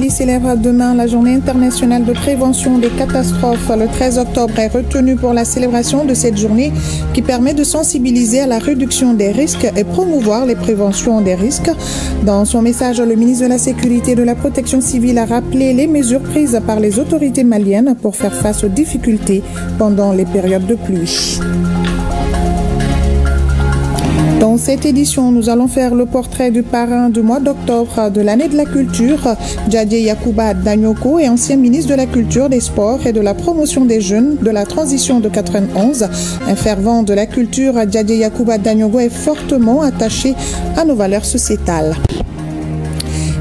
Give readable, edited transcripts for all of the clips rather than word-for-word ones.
Mali célèbre demain la journée internationale de prévention des catastrophes. Le 13 octobre est retenu pour la célébration de cette journée qui permet de sensibiliser à la réduction des risques et promouvoir les préventions des risques. Dans son message, le ministre de la Sécurité et de la Protection civile a rappelé les mesures prises par les autorités maliennes pour faire face aux difficultés pendant les périodes de pluie. Dans cette édition, nous allons faire le portrait du parrain du mois d'octobre de l'année de la culture, Djadje Yacouba Danyoko, est ancien ministre de la Culture, des Sports et de la Promotion des Jeunes de la transition de 91. Un fervent de la culture, Djadje Yacouba Danyoko est fortement attaché à nos valeurs sociétales.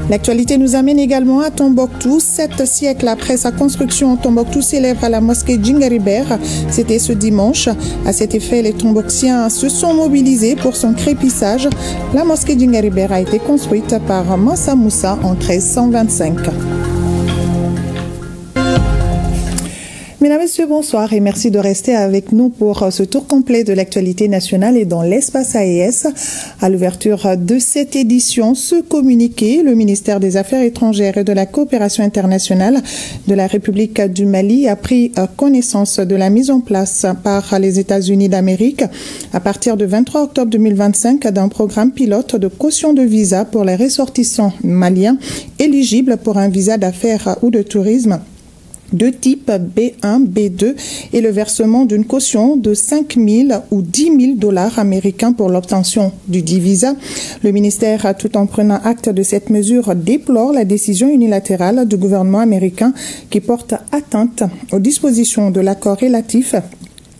L'actualité nous amène également à Tombouctou. 7 siècles après sa construction, Tombouctou célèbre la mosquée Djingaribert. C'était ce dimanche. À cet effet, les Tombouctiens se sont mobilisés pour son crépissage. La mosquée Djingaribert a été construite par Mansa Moussa en 1325. Mesdames, Messieurs, bonsoir et merci de rester avec nous pour ce tour complet de l'actualité nationale et dans l'espace AES. À l'ouverture de cette édition, ce communiqué, le ministère des Affaires étrangères et de la coopération internationale de la République du Mali a pris connaissance de la mise en place par les États-Unis d'Amérique à partir du 23 octobre 2025 d'un programme pilote de caution de visa pour les ressortissants maliens éligibles pour un visa d'affaires ou de tourisme de type B1, B2 et le versement d'une caution de 5 000 ou 10 000 dollars américains pour l'obtention du dit visa. Le ministère, tout en prenant acte de cette mesure, déplore la décision unilatérale du gouvernement américain qui porte atteinte aux dispositions de l'accord relatif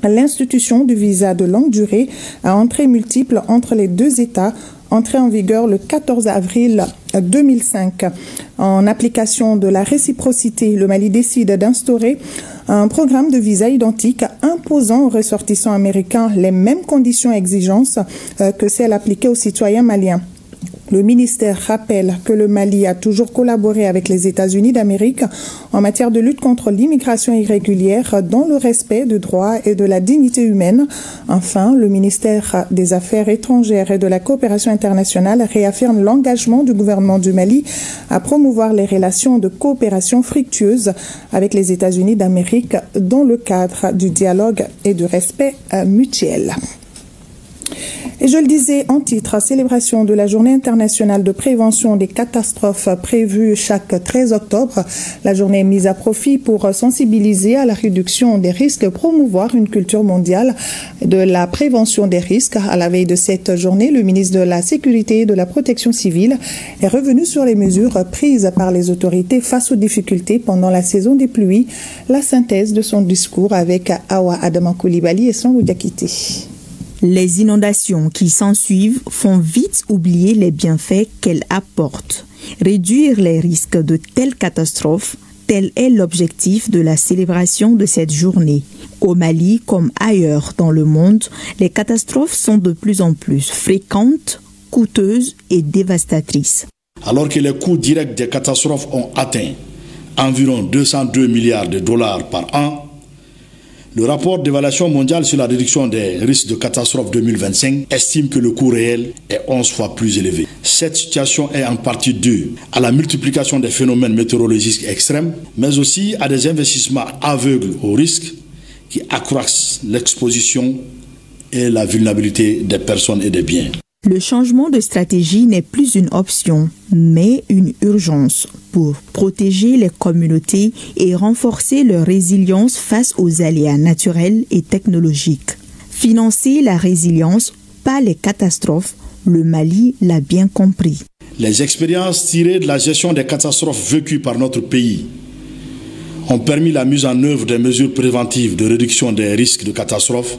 à l'institution du visa de longue durée à entrée multiple entre les deux États, entré en vigueur le 14 avril 2005. En application de la réciprocité, le Mali décide d'instaurer un programme de visa identique imposant aux ressortissants américains les mêmes conditions et exigences que celles appliquées aux citoyens maliens. Le ministère rappelle que le Mali a toujours collaboré avec les États-Unis d'Amérique en matière de lutte contre l'immigration irrégulière dans le respect des droits et de la dignité humaine. Enfin, le ministère des Affaires étrangères et de la coopération internationale réaffirme l'engagement du gouvernement du Mali à promouvoir les relations de coopération fructueuses avec les États-Unis d'Amérique dans le cadre du dialogue et du respect mutuel. Et je le disais en titre, célébration de la journée internationale de prévention des catastrophes prévue chaque 13 octobre. La journée est mise à profit pour sensibiliser à la réduction des risques et promouvoir une culture mondiale de la prévention des risques. À la veille de cette journée, le ministre de la Sécurité et de la Protection civile est revenu sur les mesures prises par les autorités face aux difficultés pendant la saison des pluies. La synthèse de son discours avec Awa Adama Koulibaly et Sangou Diakité. Les inondations qui s'ensuivent font vite oublier les bienfaits qu'elles apportent. Réduire les risques de telles catastrophes, tel est l'objectif de la célébration de cette journée. Au Mali, comme ailleurs dans le monde, les catastrophes sont de plus en plus fréquentes, coûteuses et dévastatrices. Alors que les coûts directs des catastrophes ont atteint environ 202 milliards de dollars par an, le rapport d'évaluation mondiale sur la réduction des risques de catastrophe 2025 estime que le coût réel est 11 fois plus élevé. Cette situation est en partie due à la multiplication des phénomènes météorologiques extrêmes, mais aussi à des investissements aveugles aux risques qui accroissent l'exposition et la vulnérabilité des personnes et des biens. Le changement de stratégie n'est plus une option, mais une urgence pour protéger les communautés et renforcer leur résilience face aux aléas naturels et technologiques. Financer la résilience, pas les catastrophes, le Mali l'a bien compris. Les expériences tirées de la gestion des catastrophes vécues par notre pays ont permis la mise en œuvre des mesures préventives de réduction des risques de catastrophes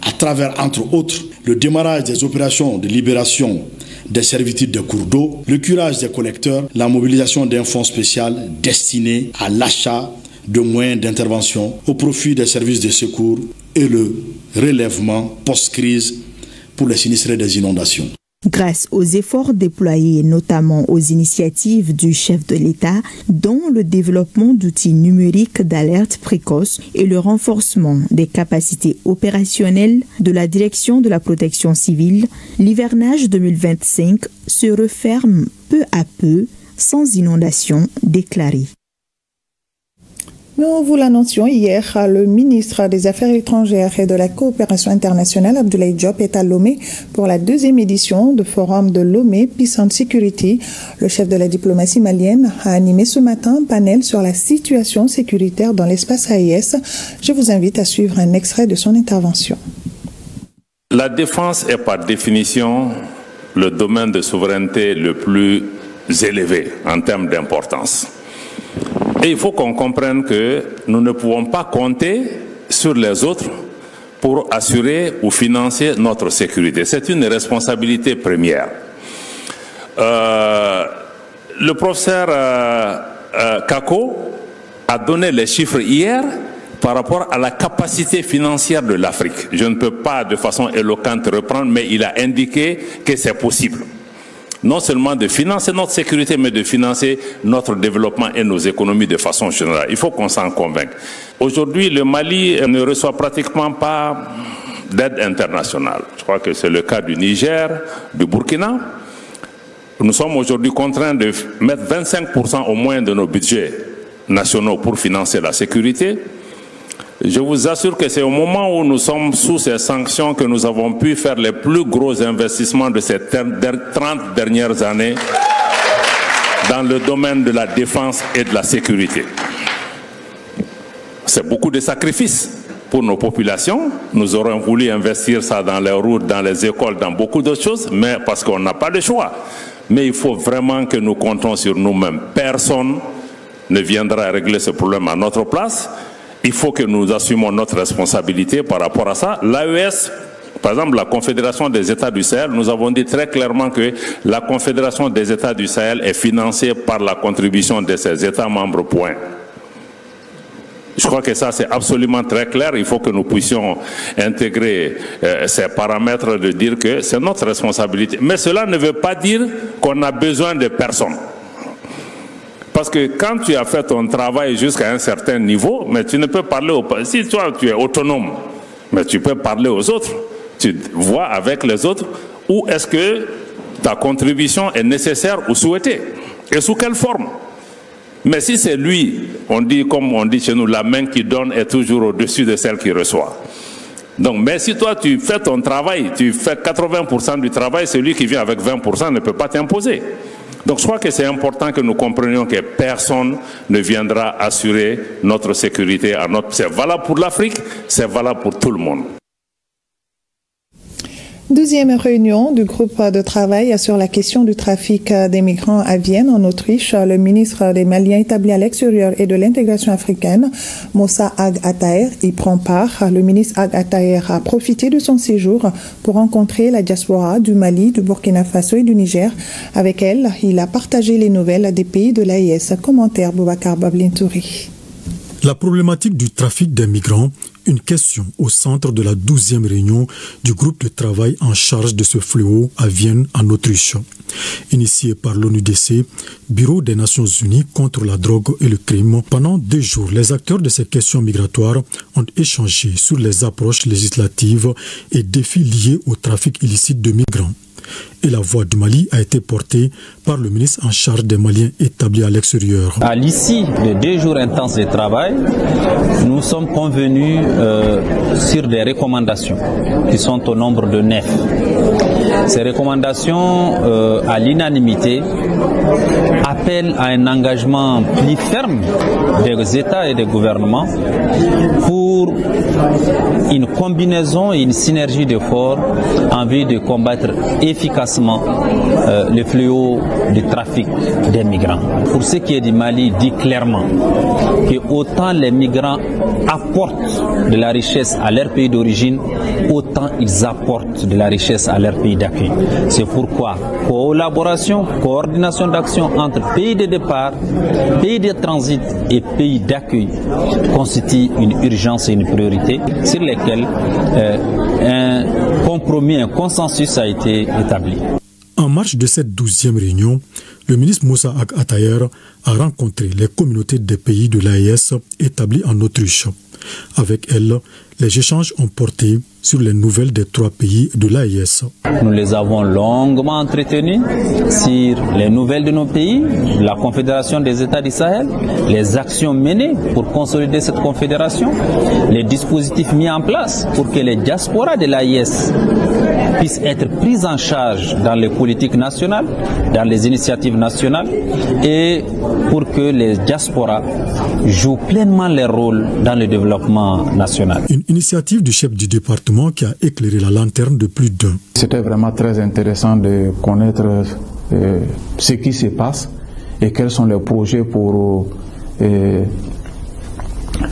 à travers, entre autres, le démarrage des opérations de libération des servitudes des cours d'eau, le curage des collecteurs, la mobilisation d'un fonds spécial destiné à l'achat de moyens d'intervention au profit des services de secours et le relèvement post-crise pour les sinistrés des inondations. Grâce aux efforts déployés, notamment aux initiatives du chef de l'État, dont le développement d'outils numériques d'alerte précoce et le renforcement des capacités opérationnelles de la Direction de la protection civile, l'hivernage 2025 se referme peu à peu sans inondation déclarée. Nous vous l'annoncions hier, le ministre des Affaires étrangères et de la coopération internationale, Abdoulaye Diop, est à Lomé pour la 2e édition du Forum de Lomé Peace and Security. Le chef de la diplomatie malienne a animé ce matin un panel sur la situation sécuritaire dans l'espace AES. Je vous invite à suivre un extrait de son intervention. La défense est par définition le domaine de souveraineté le plus élevé en termes d'importance. Et il faut qu'on comprenne que nous ne pouvons pas compter sur les autres pour assurer ou financer notre sécurité. C'est une responsabilité première. Le professeur Kako a donné les chiffres hier par rapport à la capacité financière de l'Afrique. Je ne peux pas de façon éloquente reprendre, mais il a indiqué que c'est possible. Non seulement de financer notre sécurité, mais de financer notre développement et nos économies de façon générale. Il faut qu'on s'en convainque. Aujourd'hui, le Mali ne reçoit pratiquement pas d'aide internationale. Je crois que c'est le cas du Niger, du Burkina. Nous sommes aujourd'hui contraints de mettre 25% au moins de nos budgets nationaux pour financer la sécurité. Je vous assure que c'est au moment où nous sommes sous ces sanctions que nous avons pu faire les plus gros investissements de ces 30 dernières années dans le domaine de la défense et de la sécurité. C'est beaucoup de sacrifices pour nos populations. Nous aurions voulu investir ça dans les routes, dans les écoles, dans beaucoup d'autres choses, mais parce qu'on n'a pas de choix. Mais il faut vraiment que nous comptons sur nous-mêmes. Personne ne viendra régler ce problème à notre place. Il faut que nous assumions notre responsabilité par rapport à ça. L'AES, par exemple, la Confédération des États du Sahel, nous avons dit très clairement que la Confédération des États du Sahel est financée par la contribution de ses États membres, point. Je crois que ça, c'est absolument très clair. Il faut que nous puissions intégrer ces paramètres de dire que c'est notre responsabilité. Mais cela ne veut pas dire qu'on a besoin de personne. Parce que quand tu as fait ton travail jusqu'à un certain niveau, mais tu ne peux parler aux... Si toi, tu es autonome, mais tu peux parler aux autres. Tu vois avec les autres où est-ce que ta contribution est nécessaire ou souhaitée. Et sous quelle forme. Mais si c'est lui, on dit, comme on dit chez nous, la main qui donne est toujours au-dessus de celle qui reçoit. Donc, mais si toi, tu fais ton travail, tu fais 80% du travail, celui qui vient avec 20% ne peut pas t'imposer. Donc je crois que c'est important que nous comprenions que personne ne viendra assurer notre sécurité. C'est valable pour l'Afrique, c'est valable pour tout le monde. Deuxième réunion du groupe de travail sur la question du trafic des migrants à Vienne, en Autriche. Le ministre des Maliens établis à l'extérieur et de l'intégration africaine, Moussa Ag Attaher, y prend part. Le ministre Ag Attaher a profité de son séjour pour rencontrer la diaspora du Mali, du Burkina Faso et du Niger. Avec elle, il a partagé les nouvelles des pays de l'AES. Commentaire Boubacar Bablintouri. La problématique du trafic des migrants, une question au centre de la 12e réunion du groupe de travail en charge de ce fléau à Vienne, en Autriche. Initié par l'ONUDC, Bureau des Nations Unies contre la drogue et le crime, pendant 2 jours, les acteurs de ces questions migratoires ont échangé sur les approches législatives et défis liés au trafic illicite de migrants. Et la voix du Mali a été portée par le ministre en charge des Maliens établis à l'extérieur. À l'issue de 2 jours intenses de travail, nous sommes convenus sur des recommandations qui sont au nombre de 9. Ces recommandations, à l'unanimité, appellent à un engagement plus ferme des États et des gouvernements pour une combinaison et une synergie d'efforts en vue de combattre efficacement le fléau du trafic des migrants. Pour ce qui est du Mali, dit clairement que autant les migrants apportent de la richesse à leur pays d'origine, autant ils apportent de la richesse à leur pays d'accueil. C'est pourquoi collaboration, coordination d'action entre pays de départ, pays de transit et pays d'accueil constitue une urgence et une priorité sur lesquelles un compromis, un consensus a été établi. En marge de cette 12e réunion, le ministre Moussa Ag Attaher a rencontré les communautés des pays de l'AES établis en Autriche. Avec elles, Les échanges ont porté sur les nouvelles des 3 pays de l'AES. Nous les avons longuement entretenus sur les nouvelles de nos pays, la Confédération des États du Sahel, les actions menées pour consolider cette confédération, les dispositifs mis en place pour que les diasporas de l'AES puissent être prises en charge dans les politiques nationales, dans les initiatives nationales et pour que les diasporas jouent pleinement leur rôle dans le développement national. Une initiative du chef du département qui a éclairé la lanterne de plus d'un. C'était vraiment très intéressant de connaître ce qui se passe et quels sont les projets pour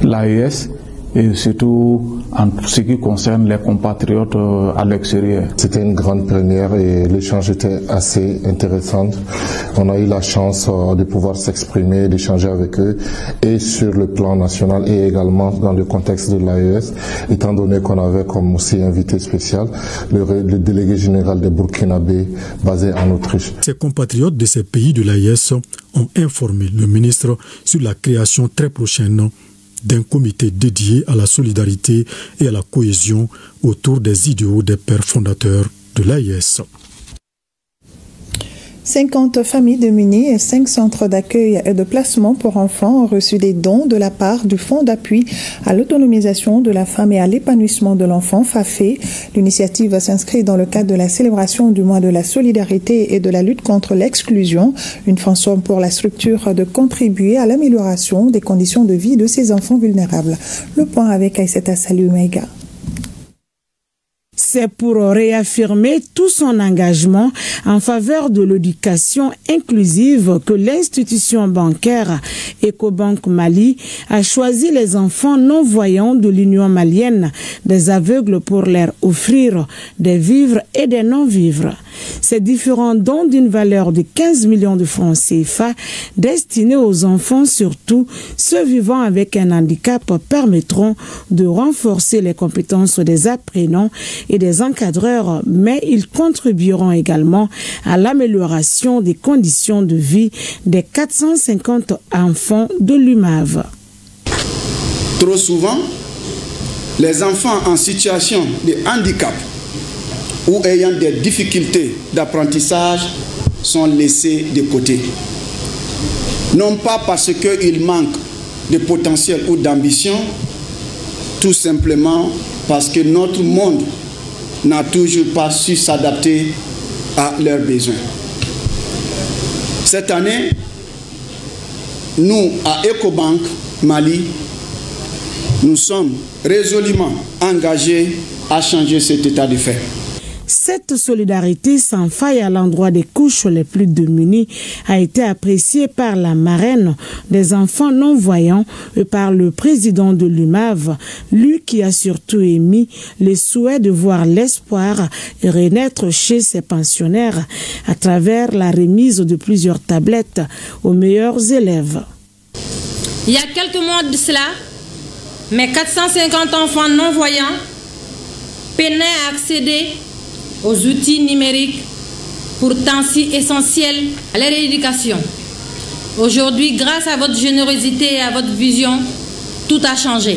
l'AES et surtout en ce qui concerne les compatriotes à l'extérieur. C'était une grande première et l'échange était assez intéressant. On a eu la chance de pouvoir s'exprimer, d'échanger avec eux et sur le plan national et également dans le contexte de l'AES, étant donné qu'on avait comme aussi invité spécial le délégué général des Burkinabés basé en Autriche. Ces compatriotes de ces pays de l'AES ont informé le ministre sur la création très prochaine d'un comité dédié à la solidarité et à la cohésion autour des idéaux des pères fondateurs de l'AES. 50 familles démunies et 5 centres d'accueil et de placement pour enfants ont reçu des dons de la part du Fonds d'appui à l'autonomisation de la femme et à l'épanouissement de l'enfant, FAFE. L'initiative s'inscrit dans le cadre de la célébration du mois de la solidarité et de la lutte contre l'exclusion, une façon pour la structure de contribuer à l'amélioration des conditions de vie de ces enfants vulnérables. Le point avec Aïssata Salou-Meiga. C'est pour réaffirmer tout son engagement en faveur de l'éducation inclusive que l'institution bancaire Ecobank Mali a choisi les enfants non-voyants de l'Union malienne des aveugles pour leur offrir des vivres et des non-vivres. Ces différents dons d'une valeur de 15 millions de francs CFA destinés aux enfants, surtout ceux vivant avec un handicap, permettront de renforcer les compétences des apprenants et des encadreurs, mais ils contribueront également à l'amélioration des conditions de vie des 450 enfants de l'UMAV. Trop souvent, les enfants en situation de handicap ou ayant des difficultés d'apprentissage sont laissés de côté. Non pas parce qu'ils manquent de potentiel ou d'ambition, tout simplement parce que notre monde n'a toujours pas su s'adapter à leurs besoins. Cette année, nous, à Ecobank Mali, nous sommes résolument engagés à changer cet état de fait. Cette solidarité sans faille à l'endroit des couches les plus démunies a été appréciée par la marraine des enfants non-voyants et par le président de l'UMAV, lui qui a surtout émis le souhait de voir l'espoir renaître chez ses pensionnaires à travers la remise de plusieurs tablettes aux meilleurs élèves. Il y a quelques mois de cela, mes 450 enfants non-voyants peinaient à accéder aux outils numériques pourtant si essentiels à leur éducation. Aujourd'hui, grâce à votre générosité et à votre vision, tout a changé.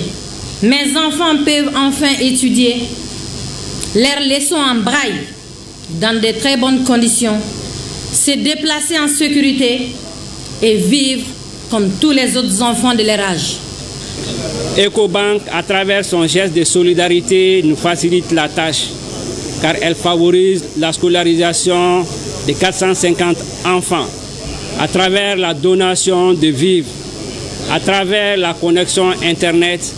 Mes enfants peuvent enfin étudier leurs leçons en braille dans de très bonnes conditions, se déplacer en sécurité et vivre comme tous les autres enfants de leur âge. Ecobank, à travers son geste de solidarité, nous facilite la tâche, car elle favorise la scolarisation de 450 enfants à travers la donation de vivres, à travers la connexion Internet,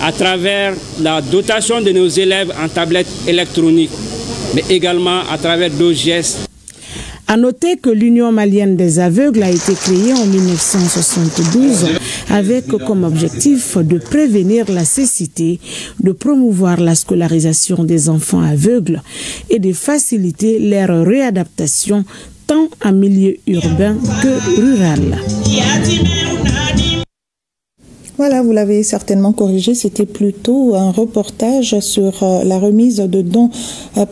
à travers la dotation de nos élèves en tablettes électroniques, mais également à travers d'autres gestes. À noter que l'Union malienne des aveugles a été créée en 1972 avec comme objectif de prévenir la cécité, de promouvoir la scolarisation des enfants aveugles et de faciliter leur réadaptation tant en milieu urbain que rural. Voilà, vous l'avez certainement corrigé, c'était plutôt un reportage sur la remise de dons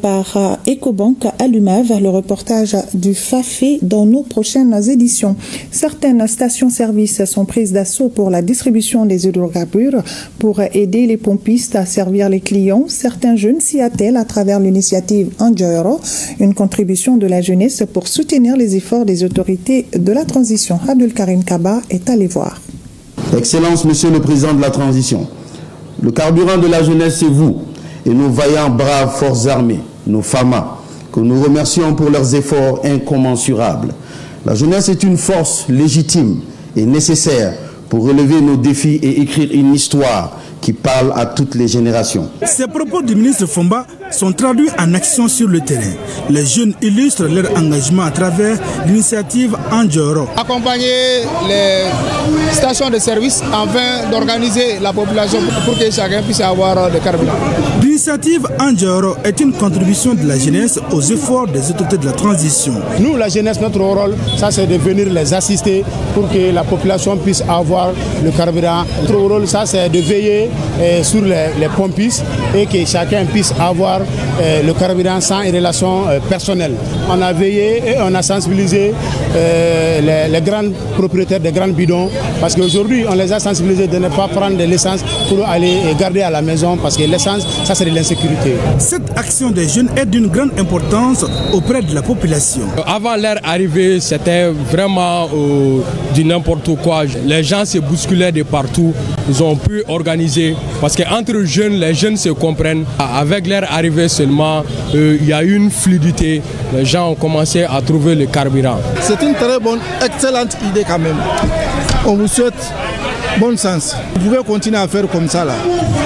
par Ecobank à l'UMAV, le reportage du FAFE dans nos prochaines éditions. Certaines stations-service sont prises d'assaut pour la distribution des hydrocarbures pour aider les pompistes à servir les clients. Certains jeunes s'y attellent à travers l'initiative Anjoro, une contribution de la jeunesse pour soutenir les efforts des autorités de la transition. Abdul Karim Kaba est allé voir. Excellence, Monsieur le Président de la Transition, le carburant de la jeunesse, c'est vous et nos vaillants braves forces armées, nos FAMA, que nous remercions pour leurs efforts incommensurables. La jeunesse est une force légitime et nécessaire pour relever nos défis et écrire une histoire qui parle à toutes les générations. Ces propos du ministre Fomba sont traduits en action sur le terrain. Les jeunes illustrent leur engagement à travers l'initiative Anjoro. Accompagner les stations de service afin d'organiser la population pour que chacun puisse avoir des carburants. L'initiative Anjoro est une contribution de la jeunesse aux efforts des autorités de la transition. Nous, la jeunesse, notre rôle, ça c'est de venir les assister pour que la population puisse avoir le carburant. Notre rôle, ça c'est de veiller sur les pompistes et que chacun puisse avoir le carburant sans une relation personnelle. On a veillé et on a sensibilisé les grands propriétaires des grands bidons parce qu'aujourd'hui on les a sensibilisés de ne pas prendre de l'essence pour aller garder à la maison parce que l'essence, ça c'est de l'insécurité. Cette action des jeunes est d'une grande importance auprès de la population. Avant leur arrivée, c'était vraiment du n'importe quoi. Les gens se bousculaient de partout. Ils ont pu organiser parce qu'entre jeunes, les jeunes se comprennent. Avec leur arrivée seulement, il y a eu une fluidité. Les gens ont commencé à trouver le carburant. C'est une très bonne, excellente idée quand même. On vous souhaite bon sens. Vous pouvez continuer à faire comme ça là,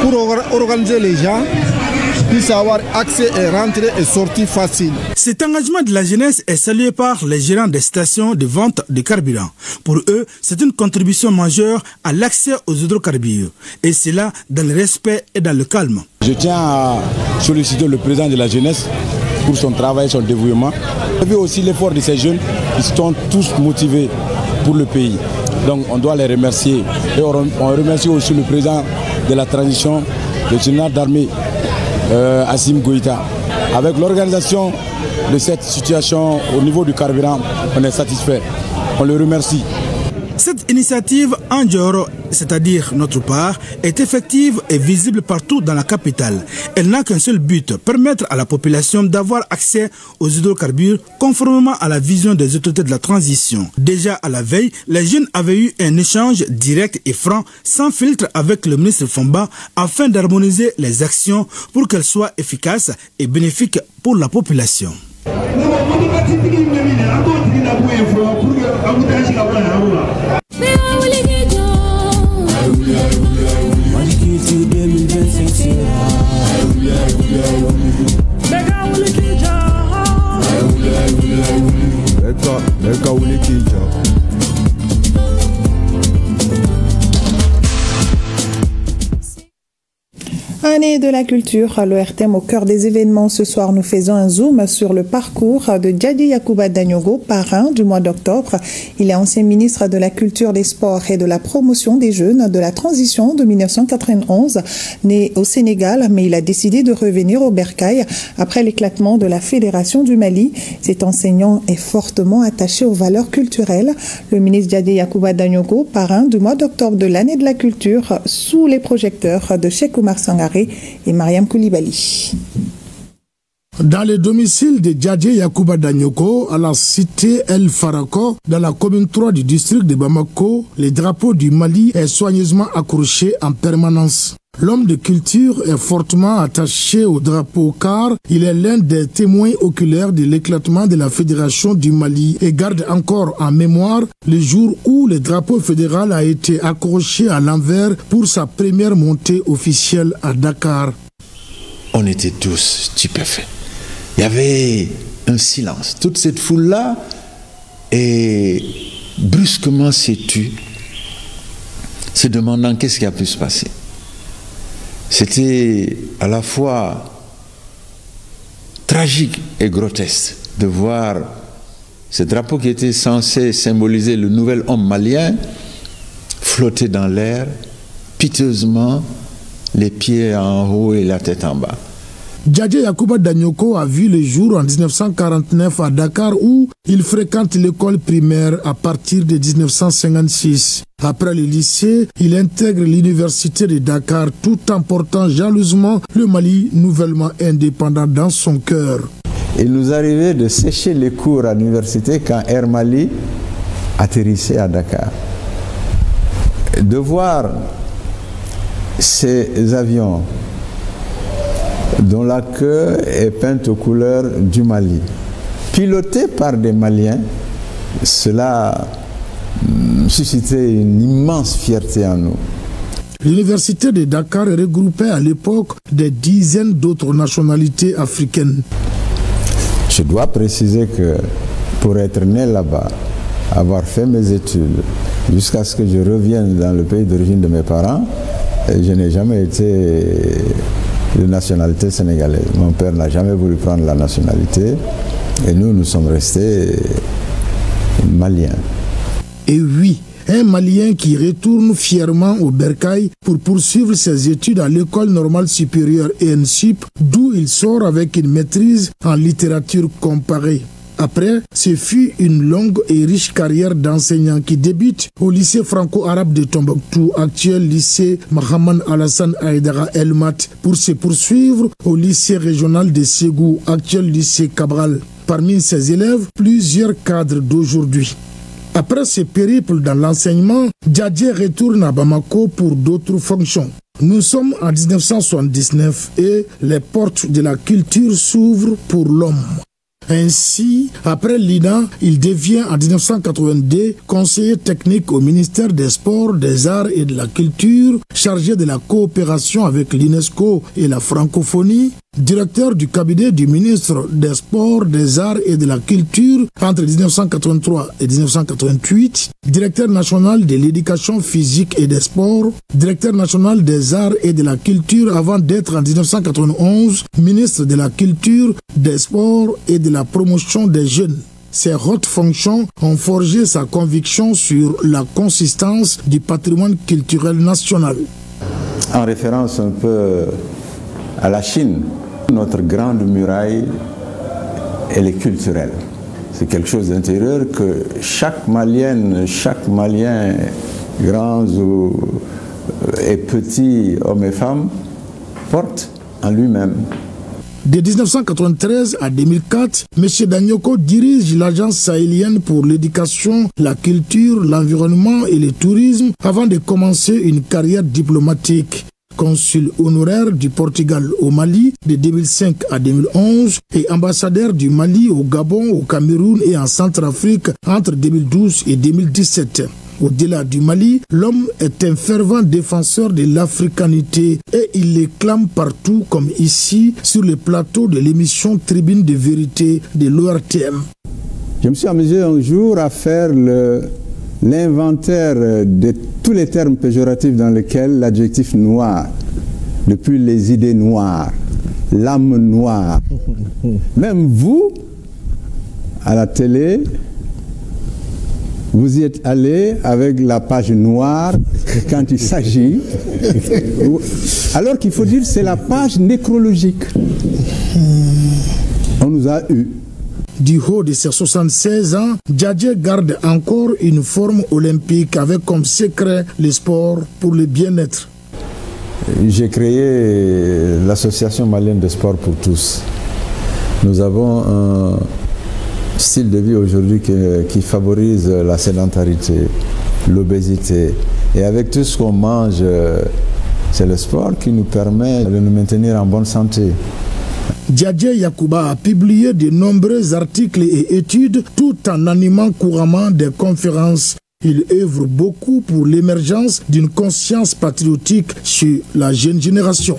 pour organiser les gens, puissent avoir accès et rentrer et sortir facile. Cet engagement de la jeunesse est salué par les gérants des stations de vente de carburant. Pour eux, c'est une contribution majeure à l'accès aux hydrocarbures. Et cela dans le respect et dans le calme. Je tiens à solliciter le président de la jeunesse pour son travail, son dévouement. Et aussi l'effort de ces jeunes qui sont tous motivés pour le pays. Donc on doit les remercier. Et on remercie aussi le président de la transition, le général d'armée, Assimi Goïta. Avec l'organisation de cette situation au niveau du carburant, on est satisfait. On le remercie. Cette initiative Anjoro, c'est-à-dire notre part, est effective et visible partout dans la capitale. Elle n'a qu'un seul but, permettre à la population d'avoir accès aux hydrocarbures conformément à la vision des autorités de la transition. Déjà à la veille, les jeunes avaient eu un échange direct et franc, sans filtre avec le ministre Fomba, afin d'harmoniser les actions pour qu'elles soient efficaces et bénéfiques pour la population. Année de la culture, le RTM au cœur des événements. Ce soir, nous faisons un zoom sur le parcours de Djadi Yacouba Daniogo, parrain du mois d'octobre. Il est ancien ministre de la Culture, des Sports et de la Promotion des Jeunes de la transition de 1991. Né au Sénégal, mais il a décidé de revenir au Bercail après l'éclatement de la Fédération du Mali. Cet enseignant est fortement attaché aux valeurs culturelles. Le ministre Djadi Yacouba Daniogo, parrain du mois d'octobre de l'année de la culture, sous les projecteurs de Cheikh Oumar Sangaré et Mariam Koulibaly. Dans le domicile de Djadi Yacouba Daniogo, à la cité El Farako, dans la commune 3 du district de Bamako, le drapeau du Mali est soigneusement accroché en permanence. L'homme de culture est fortement attaché au drapeau car il est l'un des témoins oculaires de l'éclatement de la Fédération du Mali et garde encore en mémoire le jour où le drapeau fédéral a été accroché à l'envers pour sa première montée officielle à Dakar. On était tous stupéfaits. Il y avait un silence. Toute cette foule-là est brusquement s'est tue, se demandant qu'est-ce qui a pu se passer. C'était à la fois tragique et grotesque de voir ce drapeau qui était censé symboliser le nouvel homme malien flotter dans l'air piteusement les pieds en haut et la tête en bas. Djadje Yacouba Danyoko a vu le jour en 1949 à Dakar où il fréquente l'école primaire à partir de 1956. Après le lycée, il intègre l'université de Dakar tout en portant jalousement le Mali nouvellement indépendant dans son cœur. Il nous arrivait de sécher les cours à l'université quand Air Mali atterrissait à Dakar. De voir ces avions dont la queue est peinte aux couleurs du Mali, pilotés par des Maliens, cela suscitait une immense fierté en nous. L'université de Dakar regroupait à l'époque des dizaines d'autres nationalités africaines. Je dois préciser que pour être né là-bas, avoir fait mes études, jusqu'à ce que je revienne dans le pays d'origine de mes parents, je n'ai jamais été de nationalité sénégalaise. Mon père n'a jamais voulu prendre la nationalité et nous sommes restés maliens. Et oui, un Malien qui retourne fièrement au Bercail pour poursuivre ses études à l'école normale supérieure ENSUP, d'où il sort avec une maîtrise en littérature comparée. Après, ce fut une longue et riche carrière d'enseignant qui débute au lycée franco-arabe de Tombouctou, actuel lycée Mohamed Alassane Aïdara Elmat, pour se poursuivre au lycée régional de Ségou, actuel lycée Cabral. Parmi ses élèves, plusieurs cadres d'aujourd'hui. Après ce périple dans l'enseignement, Djadje retourne à Bamako pour d'autres fonctions. Nous sommes en 1979 et les portes de la culture s'ouvrent pour l'homme. Ainsi, après l'INA, il devient en 1982 conseiller technique au ministère des Sports, des Arts et de la Culture, chargé de la coopération avec l'UNESCO et la francophonie, directeur du cabinet du ministre des Sports, des Arts et de la Culture entre 1983 et 1988, directeur national de l'éducation physique et des sports, directeur national des Arts et de la Culture avant d'être en 1991 ministre de la Culture, des Sports et de la promotion des jeunes. Ces hautes fonctions ont forgé sa conviction sur la consistance du patrimoine culturel national. En référence un peu à la Chine, notre grande muraille, elle est culturelle. C'est quelque chose d'intérieur que chaque Malienne, chaque Malien, grands et petits, hommes et femmes, porte en lui-même. De 1993 à 2004, M. Danyoko dirige l'Agence sahélienne pour l'éducation, la culture, l'environnement et le tourisme avant de commencer une carrière diplomatique. Consul honoraire du Portugal au Mali de 2005 à 2011 et ambassadeur du Mali au Gabon, au Cameroun et en Centrafrique entre 2012 et 2017. Au-delà du Mali, l'homme est un fervent défenseur de l'africanité et il les clame partout comme ici sur le plateau de l'émission Tribune de vérité de l'ORTM. Je me suis amusé un jour à faire l'inventaire de tous les termes péjoratifs dans lesquels l'adjectif noir, depuis les idées noires, l'âme noire, même vous, à la télé, vous y êtes allé avec la page noire quand il s'agit, alors qu'il faut dire c'est la page nécrologique. On nous a eu. Du haut de ses 76 ans, Djadje garde encore une forme olympique avec comme secret le sport pour le bien-être. J'ai créé l'association malienne de sport pour tous. Nous avons un style de vie aujourd'hui qui favorise la sédentarité, l'obésité. Et avec tout ce qu'on mange, c'est le sport qui nous permet de nous maintenir en bonne santé. Djadje Yacouba a publié de nombreux articles et études tout en animant couramment des conférences. Il œuvre beaucoup pour l'émergence d'une conscience patriotique chez la jeune génération.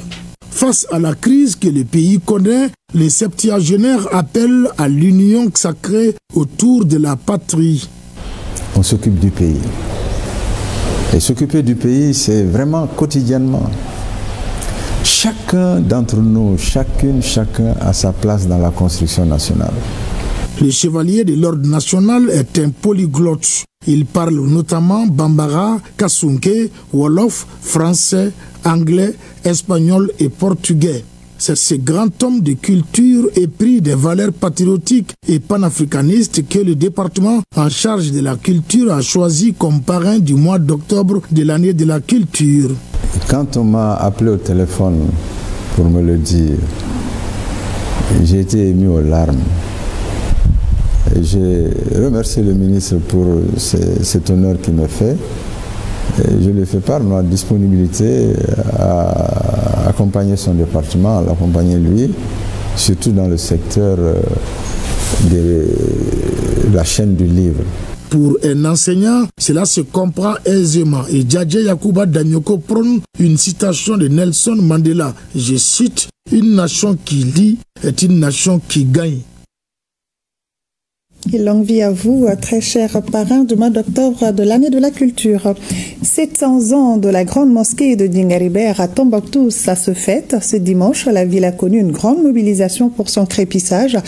Face à la crise que le pays connaît, les septuagénaires appellent à l'union sacrée autour de la patrie. On s'occupe du pays. Et s'occuper du pays, c'est vraiment quotidiennement. Chacun d'entre nous, chacun a sa place dans la construction nationale. Le chevalier de l'ordre national est un polyglotte. Il parle notamment bambara, kasunke, wolof, français, anglais, espagnol et portugais. C'est ce grand homme de culture épris des valeurs patriotiques et panafricanistes que le département en charge de la culture a choisi comme parrain du mois d'octobre de l'année de la culture. Quand on m'a appelé au téléphone pour me le dire, j'ai été ému aux larmes. J'ai remercié le ministre pour cet honneur qu'il me fait. Et je lui ai fait part de ma disponibilité à accompagner son département, à l'accompagner lui, surtout dans le secteur de la chaîne du livre. Pour un enseignant, cela se comprend aisément. Et Djadje Yacouba Danyoko prône une citation de Nelson Mandela. Je cite, « Une nation qui lit est une nation qui gagne ». Et longue vie à vous, très cher parrain du mois d'octobre de l'année de la culture. 700 ans de la grande mosquée de Djingaribert à Tombouctou, ça se fête. Ce dimanche, la ville a connu une grande mobilisation pour son crépissage.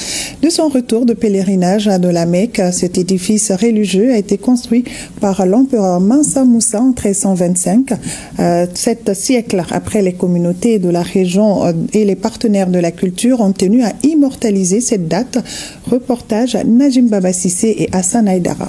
De son retour de pèlerinage de la Mecque, cet édifice religieux a été construit par l'empereur Mansa Moussa en 1325. 7 siècles après, les communautés de la région et les partenaires de la culture ont tenu à immortaliser cette date. Reportage Najim Baba Sissé et Hassan Aïdara.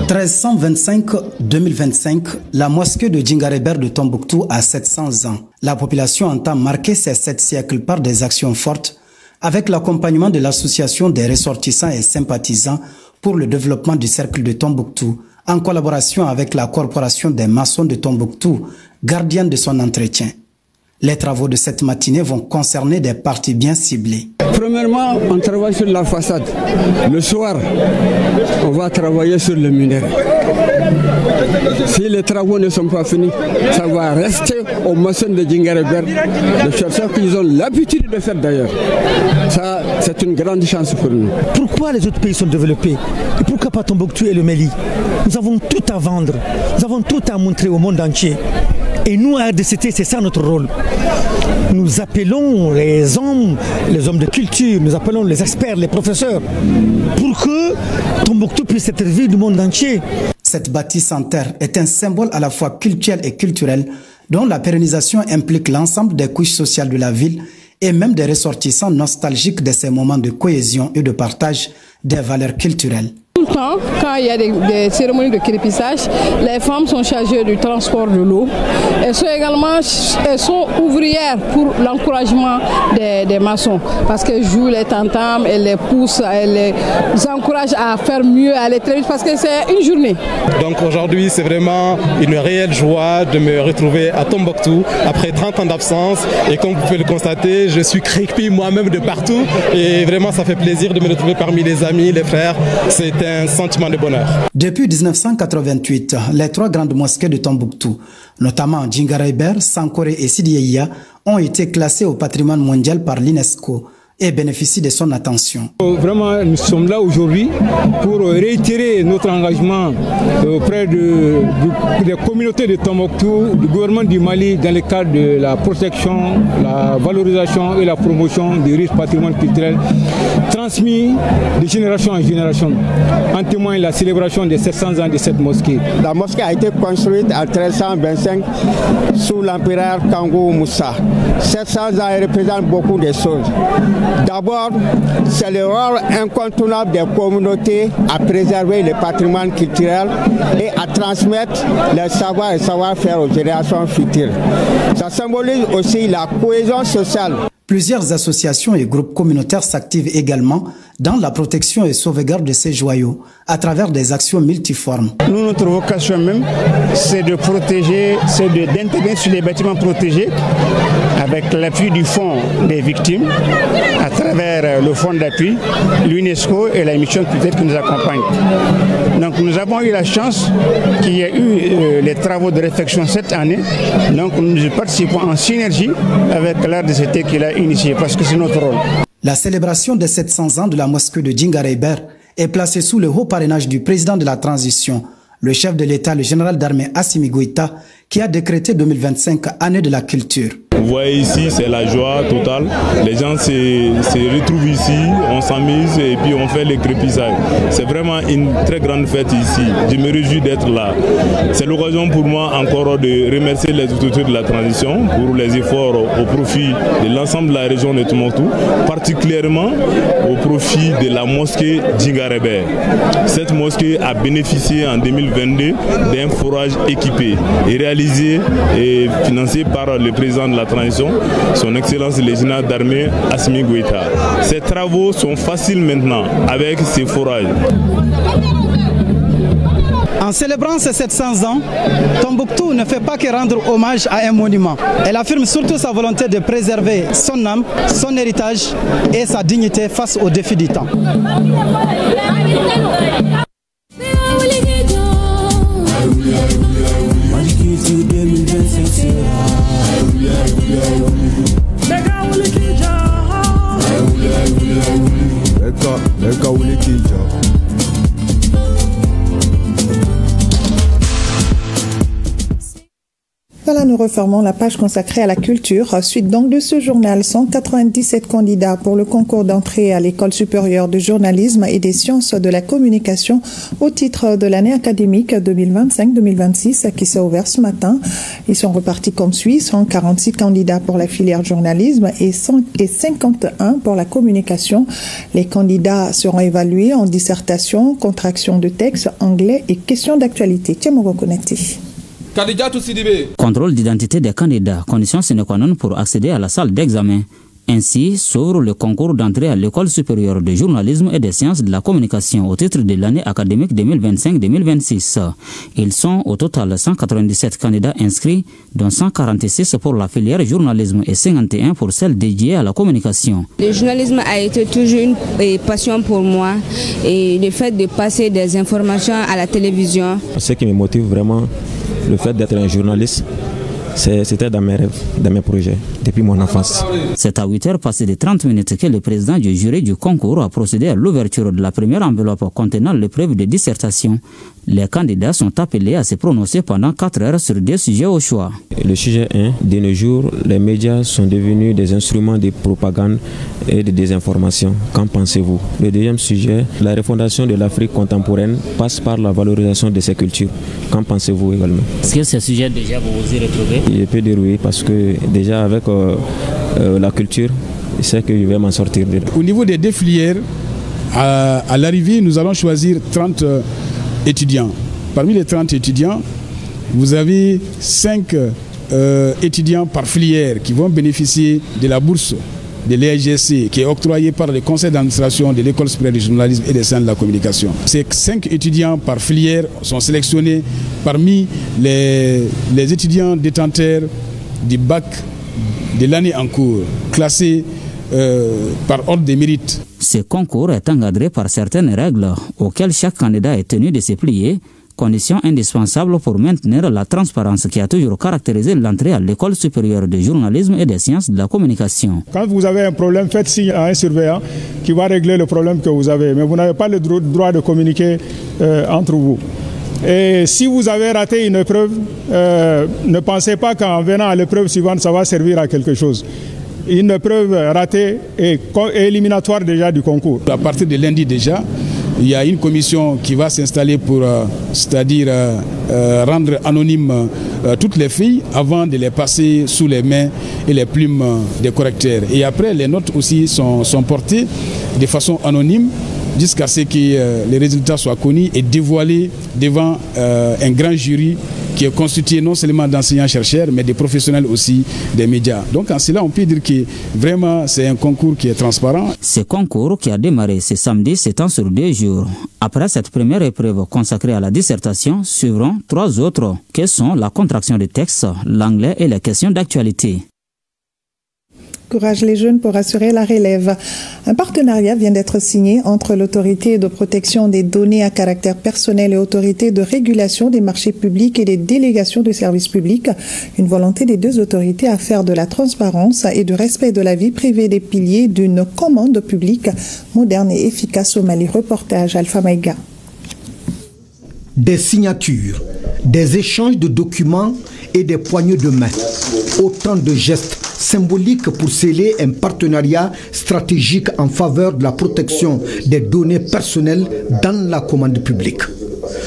1325-2025, la mosquée de Djingaribert de Tombouctou a 700 ans. La population entend marquer ces 7 siècles par des actions fortes avec l'accompagnement de l'association des ressortissants et sympathisants pour le développement du cercle de Tombouctou, en collaboration avec la corporation des maçons de Tombouctou, gardienne de son entretien. Les travaux de cette matinée vont concerner des parties bien ciblées. Premièrement, on travaille sur la façade. Le soir, on va travailler sur le minerai. Si les travaux ne sont pas finis, ça va rester aux maçons de Djingaribert, de chercheurs qu'ils ont l'habitude de faire d'ailleurs. Ça, c'est une grande chance pour nous. Pourquoi les autres pays sont développés? Et pourquoi pas Tombouctou et le Mali? Nous avons tout à vendre, nous avons tout à montrer au monde entier. Et nous, à RDCT, c'est ça notre rôle. Nous appelons les hommes de culture, nous appelons les experts, les professeurs, pour que Tombouctou puisse être vu du monde entier. Cette bâtisse en terre est un symbole à la fois culturel et culturel, dont la pérennisation implique l'ensemble des couches sociales de la ville et même des ressortissants nostalgiques de ces moments de cohésion et de partage des valeurs culturelles. Tout le temps, quand il y a des cérémonies de crépissage, les femmes sont chargées du transport de l'eau. Elles sont ouvrières pour l'encouragement des maçons, parce qu'elles jouent les tam-tams, elles les poussent, elles les encouragent à faire mieux, à aller très vite, parce que c'est une journée. Donc aujourd'hui, c'est vraiment une réelle joie de me retrouver à Tombouctou après 30 ans d'absence. Et comme vous pouvez le constater, je suis crépi moi-même de partout. Et vraiment, ça fait plaisir de me retrouver parmi les amis, les frères. C'est un sentiment de bonheur. Depuis 1988, les 3 grandes mosquées de Tombouctou, notamment Djingaribert, Sankoré et Sidi Yaya, ont été classées au patrimoine mondial par l'UNESCO et bénéficient de son attention. Vraiment, nous sommes là aujourd'hui pour réitérer notre engagement auprès des communautés de Tombouctou, du gouvernement du Mali dans le cadre de la protection, la valorisation et la promotion des riches patrimoines culturels transmis de génération en génération. En témoigne la célébration des 700 ans de cette mosquée. La mosquée a été construite en 1325 sous l'empereur Kango Moussa. 700 ans représentent beaucoup de choses. D'abord, c'est le rôle incontournable des communautés à préserver le patrimoine culturel et à transmettre le savoir et savoir-faire aux générations futures. Ça symbolise aussi la cohésion sociale. Plusieurs associations et groupes communautaires s'activent également dans la protection et sauvegarde de ces joyaux à travers des actions multiformes. Nous, notre vocation même, c'est de protéger, c'est d'intervenir sur les bâtiments protégés avec l'appui du fonds des victimes à travers le fonds d'appui, l'UNESCO et la mission culturelle qui nous accompagne. Donc nous avons eu la chance qu'il y ait eu les travaux de réflexion cette année. Donc nous participons en synergie avec l'RDCT qui l'a initié parce que c'est notre rôle. La célébration des 700 ans de la mosquée de Djingaribert est placée sous le haut parrainage du président de la transition, le chef de l'État, le général d'armée Assimi Goïta, qui a décrété 2025 année de la culture. Vous voyez ici, c'est la joie totale. Les gens se retrouvent ici, on s'amuse et puis on fait les crépissages. C'est vraiment une très grande fête ici. Je me réjouis d'être là. C'est l'occasion pour moi encore de remercier les autorités de la transition pour les efforts au profit de l'ensemble de la région de Tombouctou, particulièrement au profit de la mosquée Djingarébert. Cette mosquée a bénéficié en 2022 d'un forage équipé et réalisé et financé par le président de la transition, son excellence le général d'armée Assimi Goïta. Ces travaux sont faciles maintenant avec ces forages. En célébrant ces 700 ans, Tombouctou ne fait pas que rendre hommage à un monument. Elle affirme surtout sa volonté de préserver son âme, son héritage et sa dignité face aux défis du temps. Voilà, nous refermons la page consacrée à la culture. Suite donc de ce journal, 197 candidats pour le concours d'entrée à l'École supérieure de journalisme et des sciences de la communication au titre de l'année académique 2025-2026 qui s'est ouvert ce matin. Ils sont repartis comme suit, 146 candidats pour la filière journalisme et 51 pour la communication. Les candidats seront évalués en dissertation, contraction de texte, anglais et questions d'actualité. Tiamogo Konati. Contrôle d'identité des candidats, condition sine qua non pour accéder à la salle d'examen. Ainsi s'ouvre le concours d'entrée à l'École supérieure de journalisme et des sciences de la communication au titre de l'année académique 2025-2026. Ils sont au total 197 candidats inscrits, dont 146 pour la filière journalisme et 51 pour celle dédiée à la communication. Le journalisme a été toujours une passion pour moi et le fait de passer des informations à la télévision. Ce qui me motive vraiment, le fait d'être un journaliste, c'était dans mes rêves, dans mes projets, depuis mon enfance. C'est à 8h passées de 30 minutes que le président du jury du concours a procédé à l'ouverture de la première enveloppe contenant l'épreuve de dissertation. Les candidats sont appelés à se prononcer pendant 4 heures sur 2 sujets au choix. Le sujet 1, de nos jours, les médias sont devenus des instruments de propagande et de désinformation. Qu'en pensez-vous? Le deuxième sujet, la refondation de l'Afrique contemporaine passe par la valorisation de ses cultures. Qu'en pensez-vous également? Est-ce que ce sujet déjà vous vous y retrouvez? Je peux dire oui, parce que déjà avec la culture, je sais que je vais m'en sortir. Au niveau des deux filières, à l'arrivée, nous allons choisir 30 étudiants. Parmi les 30 étudiants, vous avez 5 étudiants par filière qui vont bénéficier de la bourse de l'EIGC qui est octroyée par le conseil d'administration de l'École supérieure de journalisme et des sciences de la communication. Ces 5 étudiants par filière sont sélectionnés parmi les étudiants détenteurs du bac de l'année en cours, classés par ordre de mérite. Ce concours est encadré par certaines règles auxquelles chaque candidat est tenu de se plier, condition indispensable pour maintenir la transparence qui a toujours caractérisé l'entrée à l'École supérieure de journalisme et des sciences de la communication. Quand vous avez un problème, faites signe à un surveillant qui va régler le problème que vous avez, mais vous n'avez pas le droit de communiquer entre vous. Et si vous avez raté une épreuve, ne pensez pas qu'en venant à l'épreuve suivante, ça va servir à quelque chose. Une épreuve ratée est éliminatoire déjà du concours. À partir de lundi déjà, il y a une commission qui va s'installer pour, c'est-à-dire rendre anonymes toutes les feuilles avant de les passer sous les mains et les plumes des correcteurs. Et après, les notes aussi sont portées de façon anonyme jusqu'à ce que les résultats soient connus et dévoilés devant un grand jury qui est constitué non seulement d'enseignants-chercheurs, mais des professionnels aussi des médias. Donc en cela, on peut dire que vraiment c'est un concours qui est transparent. Ce concours qui a démarré ce samedi s'étend sur 2 jours. Après cette première épreuve consacrée à la dissertation, suivront 3 autres, que sont la contraction de texte, l'anglais et les questions d'actualité. Courage les jeunes pour assurer la relève. Un partenariat vient d'être signé entre l'autorité de protection des données à caractère personnel et l'autorité de régulation des marchés publics et des délégations de services publics. Une volonté des 2 autorités à faire de la transparence et du respect de la vie privée des piliers d'une commande publique moderne et efficace au Mali. Reportage Alpha Maïga. Des signatures, des échanges de documents et des poignées de main. Autant de gestes symbolique pour sceller un partenariat stratégique en faveur de la protection des données personnelles dans la commande publique.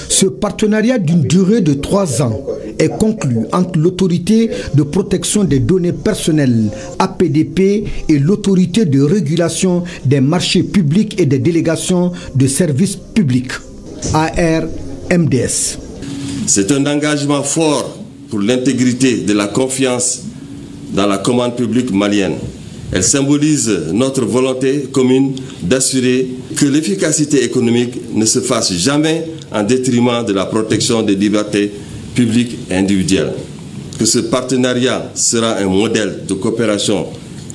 Ce partenariat d'une durée de 3 ans est conclu entre l'autorité de protection des données personnelles APDP et l'autorité de régulation des marchés publics et des délégations de services publics ARMDS. C'est un engagement fort pour l'intégrité de la confiance dans la commande publique malienne. Elle symbolise notre volonté commune d'assurer que l'efficacité économique ne se fasse jamais en détriment de la protection des libertés publiques et individuelles. Que ce partenariat sera un modèle de coopération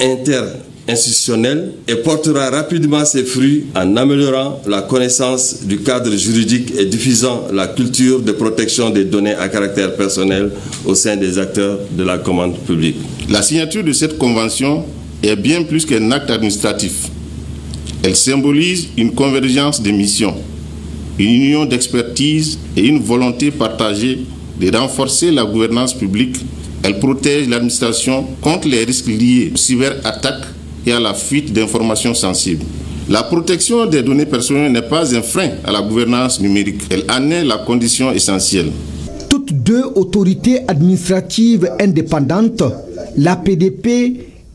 interinstitutionnelle et portera rapidement ses fruits en améliorant la connaissance du cadre juridique et diffusant la culture de protection des données à caractère personnel au sein des acteurs de la commande publique. La signature de cette convention est bien plus qu'un acte administratif. Elle symbolise une convergence des missions, une union d'expertise et une volonté partagée de renforcer la gouvernance publique. Elle protège l'administration contre les risques liés aux cyberattaques et à la fuite d'informations sensibles. La protection des données personnelles n'est pas un frein à la gouvernance numérique. Elle en est la condition essentielle. Toutes deux autorités administratives indépendantes, l'APDP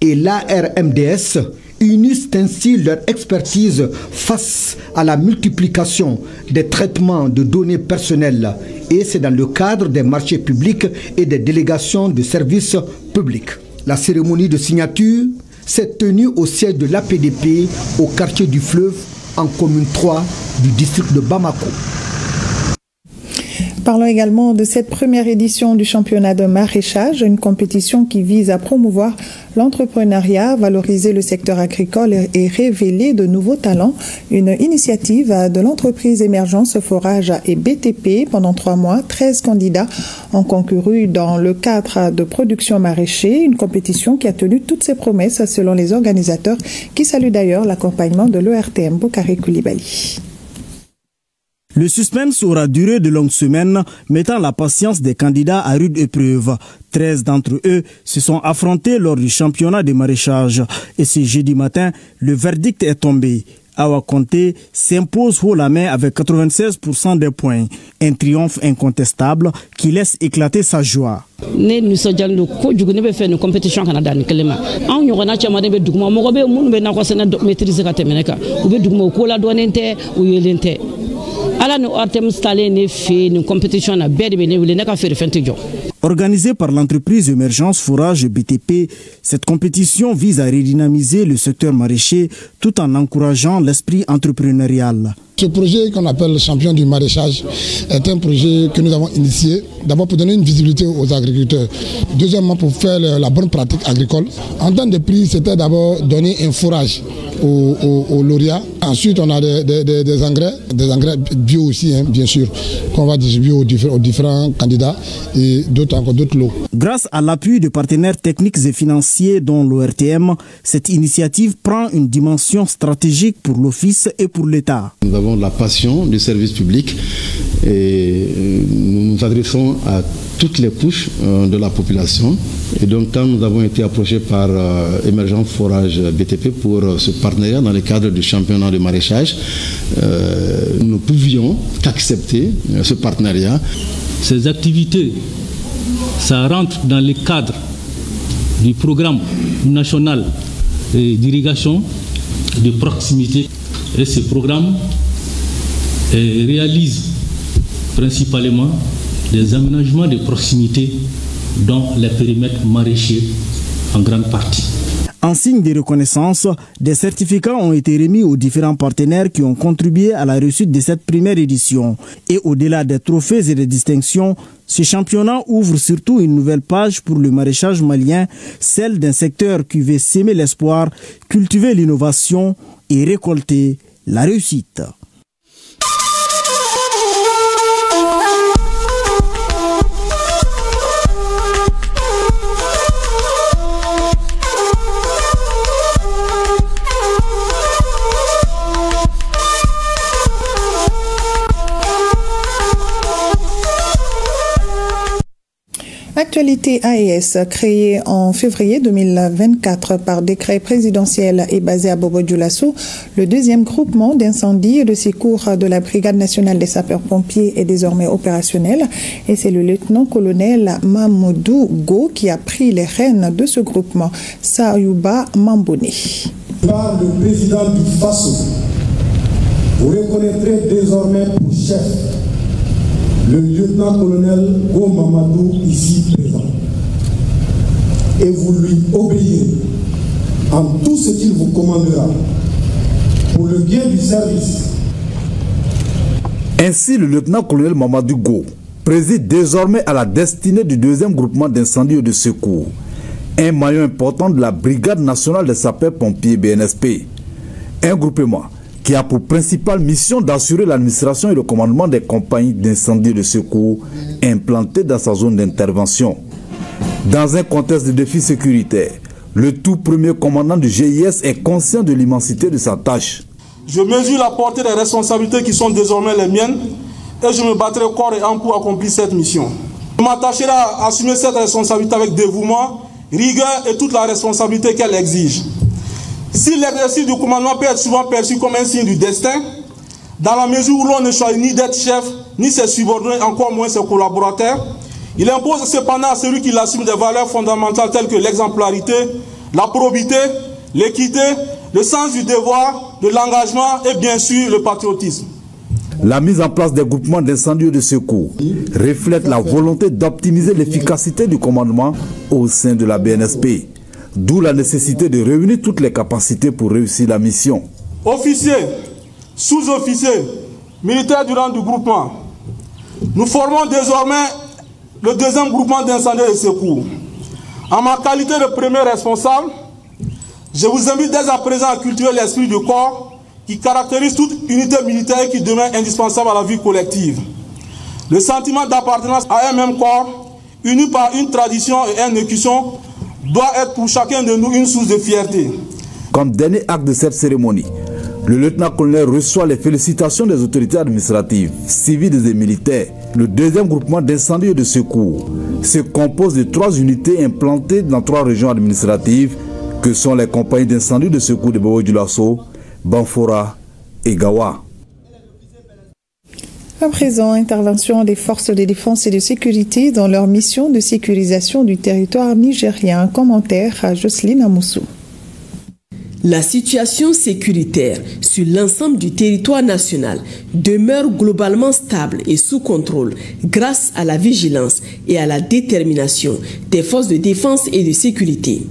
et l'ARMDS, unissent ainsi leur expertise face à la multiplication des traitements de données personnelles, et c'est dans le cadre des marchés publics et des délégations de services publics. La cérémonie de signature s'est tenue au siège de l'APDP au quartier du Fleuve, en commune 3 du district de Bamako. Parlons également de cette première édition du championnat de maraîchage, une compétition qui vise à promouvoir l'entrepreneuriat, valoriser le secteur agricole et révéler de nouveaux talents. Une initiative de l'entreprise Émergence Forage et BTP. Pendant 3 mois, 13 candidats ont concouru dans le cadre de production maraîcher, une compétition qui a tenu toutes ses promesses selon les organisateurs, qui saluent d'ailleurs l'accompagnement de l'ERTM Bokari Koulibaly. Le suspense aura duré de longues semaines, mettant la patience des candidats à rude épreuve. 13 d'entre eux se sont affrontés lors du championnat de maraîchage. Et ce jeudi matin, le verdict est tombé. Awa Conté s'impose haut la main avec 96% des points. Un triomphe incontestable qui laisse éclater sa joie. Organisée par l'entreprise Émergence Forage BTP, cette compétition vise à redynamiser le secteur maraîcher tout en encourageant l'esprit entrepreneurial. Ce projet qu'on appelle le champion du maraîchage est un projet que nous avons initié, d'abord pour donner une visibilité aux agriculteurs, deuxièmement pour faire la bonne pratique agricole. En temps de prix, c'était d'abord donner un fourrage aux lauréats. Ensuite, on a des engrais bio aussi, hein, bien sûr, qu'on va distribuer aux différents candidats et encore d'autres lots. Grâce à l'appui de partenaires techniques et financiers dont l'ORTM, cette initiative prend une dimension stratégique pour l'Office et pour l'État. Nous avons la passion du service public et nous nous adressons à toutes les couches de la population. Et donc quand nous avons été approchés par Émergence Forage BTP pour ce partenariat dans le cadre du championnat de maraîchage, nous pouvions accepter ce partenariat. Ces activités, ça rentre dans le cadre du programme national d'irrigation de proximité. Et ce programme réalise principalement des aménagements de proximité dans les périmètres maraîchers en grande partie. En signe de reconnaissance, des certificats ont été remis aux différents partenaires qui ont contribué à la réussite de cette première édition. Et au-delà des trophées et des distinctions, ce championnat ouvre surtout une nouvelle page pour le maraîchage malien, celle d'un secteur qui veut s'aimer l'espoir, cultiver l'innovation et récolter la réussite. L'actualité AES, créée en février 2024 par décret présidentiel et basée à Bobo-Dioulasso, le deuxième groupement d'incendie et de secours de la Brigade nationale des sapeurs-pompiers est désormais opérationnel. Et c'est le lieutenant-colonel Mamoudou Go qui a pris les rênes de ce groupement. Sayouba Mamboné. Par le président du FASO, vous reconnaîtrez désormais pour chef le lieutenant-colonel Go Mamadou ici présent. Et vous lui obéirez en tout ce qu'il vous commandera pour le bien du service. Ainsi, le lieutenant-colonel Mamadou Go préside désormais à la destinée du deuxième groupement d'incendie et de secours, un maillon important de la Brigade nationale des sapeurs-pompiers BNSP, un groupement qui a pour principale mission d'assurer l'administration et le commandement des compagnies d'incendie et de secours implantées dans sa zone d'intervention. Dans un contexte de défi sécuritaire, le tout premier commandant du GIS est conscient de l'immensité de sa tâche. Je mesure la portée des responsabilités qui sont désormais les miennes et je me battrai corps et âme pour accomplir cette mission. Je m'attacherai à assumer cette responsabilité avec dévouement, rigueur et toute la responsabilité qu'elle exige. Si l'exercice du commandement peut être souvent perçu comme un signe du destin, dans la mesure où l'on ne choisit ni d'être chef, ni ses subordonnés, encore moins ses collaborateurs, il impose cependant à celui qui l'assume des valeurs fondamentales telles que l'exemplarité, la probité, l'équité, le sens du devoir, de l'engagement et bien sûr le patriotisme. La mise en place des groupements d'incendie et de secours reflète la volonté d'optimiser l'efficacité du commandement au sein de la BNSP. D'où la nécessité de réunir toutes les capacités pour réussir la mission. Officiers, sous-officiers, militaires du rang du groupement, nous formons désormais le deuxième groupement d'incendie et de secours. En ma qualité de premier responsable, je vous invite dès à présent à cultiver l'esprit de corps qui caractérise toute unité militaire et qui demeure indispensable à la vie collective. Le sentiment d'appartenance à un même corps, uni par une tradition et une écution, doit être pour chacun de nous une source de fierté. Comme dernier acte de cette cérémonie, le lieutenant-colonel reçoit les félicitations des autorités administratives, civiles et militaires. Le deuxième groupement d'incendie et de secours se compose de 3 unités implantées dans 3 régions administratives que sont les compagnies d'incendie et de secours de Bobo-Dioulasso, Banfora et Gawa. À présent, intervention des forces de défense et de sécurité dans leur mission de sécurisation du territoire nigérien. Commentaire à Jocelyne Amoussou. La situation sécuritaire sur l'ensemble du territoire national demeure globalement stable et sous contrôle grâce à la vigilance et à la détermination des forces de défense et de sécurité.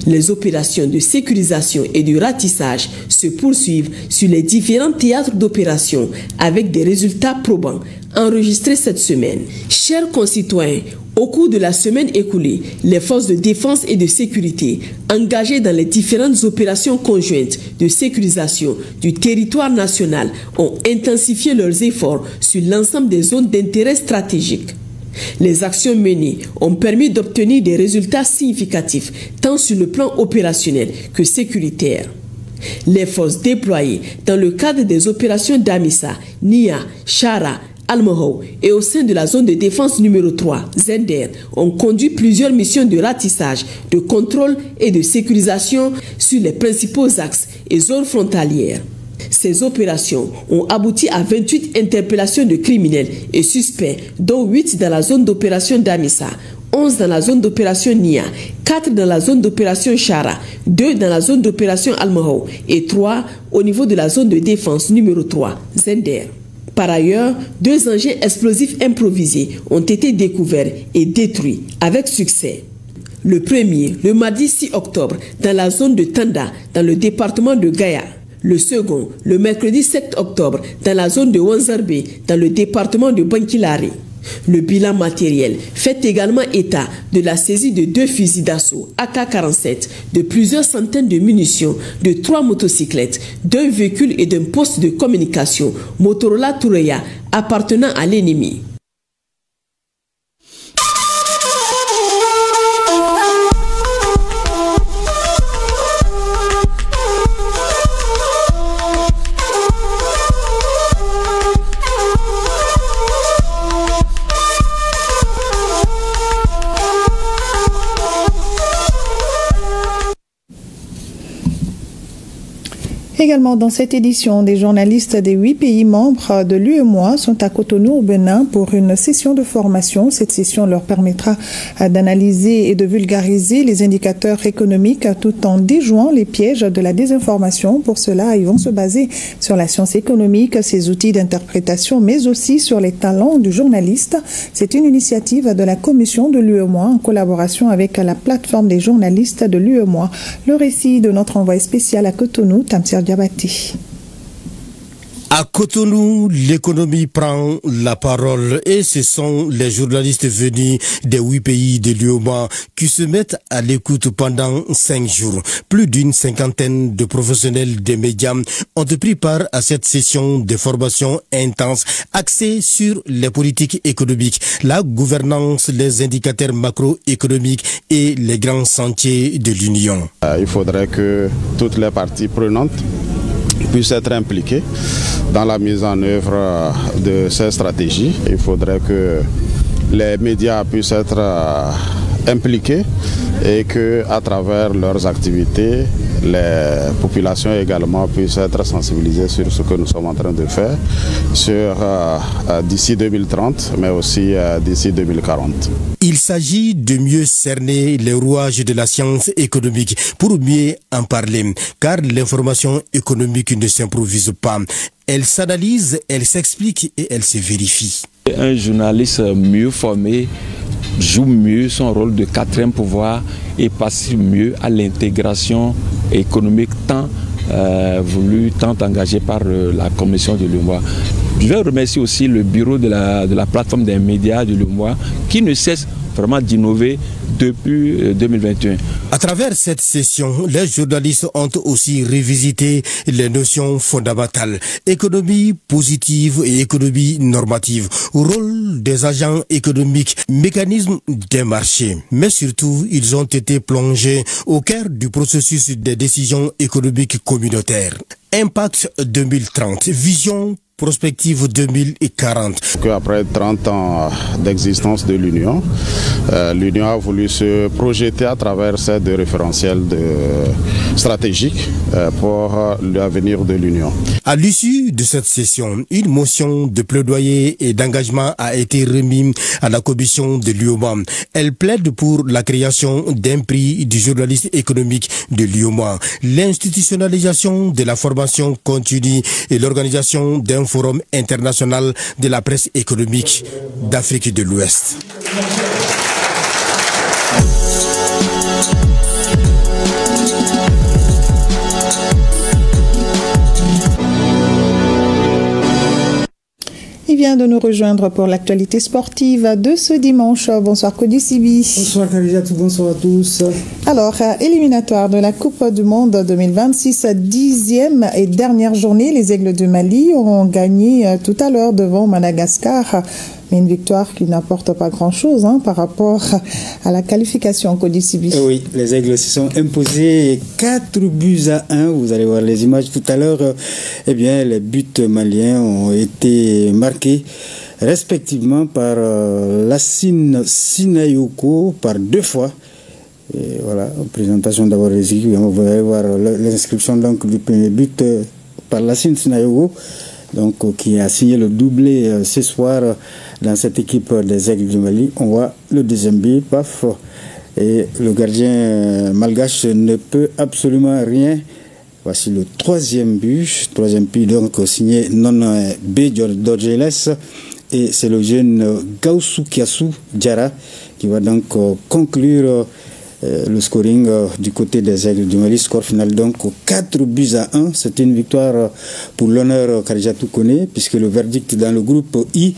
Les opérations de sécurisation et de ratissage se poursuivent sur les différents théâtres d'opération avec des résultats probants enregistrés cette semaine. Chers concitoyens, au cours de la semaine écoulée, les forces de défense et de sécurité engagées dans les différentes opérations conjointes de sécurisation du territoire national ont intensifié leurs efforts sur l'ensemble des zones d'intérêt stratégique. Les actions menées ont permis d'obtenir des résultats significatifs tant sur le plan opérationnel que sécuritaire. Les forces déployées dans le cadre des opérations d'Amissa, Nia, Chara, Almoho et au sein de la zone de défense numéro 3, Zender, ont conduit plusieurs missions de ratissage, de contrôle et de sécurisation sur les principaux axes et zones frontalières. Ces opérations ont abouti à 28 interpellations de criminels et suspects, dont 8 dans la zone d'opération d'Amissa, 11 dans la zone d'opération Nia, 4 dans la zone d'opération Chara, 2 dans la zone d'opération Almoho et 3 au niveau de la zone de défense numéro 3, Zender. Par ailleurs, 2 engins explosifs improvisés ont été découverts et détruits avec succès. Le premier, le mardi 6 octobre, dans la zone de Tanda, dans le département de Gaya. Le second, le mercredi 7 octobre, dans la zone de Wanzarbe, dans le département de Bankilare. Le bilan matériel fait également état de la saisie de 2 fusils d'assaut AK-47, de plusieurs centaines de munitions, de 3 motocyclettes, d'un véhicule et d'un poste de communication Motorola Toureya appartenant à l'ennemi. Également dans cette édition, des journalistes des 8 pays membres de l'UEMOA sont à Cotonou au Bénin pour une session de formation. Cette session leur permettra d'analyser et de vulgariser les indicateurs économiques tout en déjouant les pièges de la désinformation. Pour cela, ils vont se baser sur la science économique, ses outils d'interprétation, mais aussi sur les talents du journaliste. C'est une initiative de la commission de l'UEMOA en collaboration avec la plateforme des journalistes de l'UEMOA. Le récit de notre envoyé spécial à Cotonou, Tamsir Diabati. À Cotonou, l'économie prend la parole et ce sont les journalistes venus des 8 pays de l'UEMOA qui se mettent à l'écoute pendant 5 jours. Plus d'une cinquantaine de professionnels des médias ont pris part à cette session de formation intense axée sur les politiques économiques, la gouvernance, les indicateurs macroéconomiques et les grands sentiers de l'Union. Il faudrait que toutes les parties prenantes puissent être impliquées dans la mise en œuvre de ces stratégies. Il faudrait que les médias puissent être impliqués et que, à travers leurs activités, les populations également puissent être sensibilisées sur ce que nous sommes en train de faire d'ici 2030, mais aussi d'ici 2040. Il s'agit de mieux cerner les rouages de la science économique pour mieux en parler, car l'information économique ne s'improvise pas. Elle s'analyse, elle s'explique et elle se vérifie. Un journaliste mieux formé joue mieux son rôle de quatrième pouvoir et passe mieux à l'intégration économique tant voulue, tant engagée par la commission de l'UEMOA. Je vais remercier aussi le bureau de la plateforme des médias de l'UEMOA qui ne cesse vraiment d'innover depuis 2021. À travers cette session, les journalistes ont aussi revisité les notions fondamentales, économie positive et économie normative, rôle des agents économiques, mécanisme des marchés. Mais surtout, ils ont été plongés au cœur du processus des décisions économiques communautaires. Impact 2030, vision prospective 2040. Après 30 ans d'existence de l'Union, l'Union a voulu se projeter à travers ces deux référentiels stratégiques pour l'avenir de l'Union. À l'issue de cette session, une motion de plaidoyer et d'engagement a été remise à la commission de l'UEMOA. Elle plaide pour la création d'un prix du journaliste économique de l'UEMOA, l'institutionnalisation de la formation continue et l'organisation d'un forum international de la presse économique d'Afrique de l'Ouest. Il vient de nous rejoindre pour l'actualité sportive de ce dimanche. Bonsoir Cody Sibi. Bonsoir Karijatou, bonsoir à tous. Alors, éliminatoire de la Coupe du Monde 2026, 10e et dernière journée, les Aigles du Mali auront gagné tout à l'heure devant Madagascar. Mais une victoire qui n'apporte pas grand-chose par rapport à la qualification Cody Sibi. Oui, les Aigles se sont imposés 4-1. Vous allez voir les images tout à l'heure. Eh bien, les buts maliens ont été marqués respectivement par Lassine Sinayoko par 2 fois. Et voilà, présentation d'abord des équipes. Vous allez voir l'inscription donc du premier but par Lassine Sinayoko, donc qui a signé le doublé ce soir dans cette équipe des Aigles du Mali. On voit le deuxième but, paf, et le gardien malgache ne peut absolument rien. Voici le troisième but donc signé Non B d'Orgeles, et c'est le jeune Gaussou Kiassou Diarra qui va donc conclure le scoring du côté des Aigles du Mali. Score final donc 4-1. C'est une victoire pour l'honneur Karijatou Kone, puisque le verdict dans le groupe I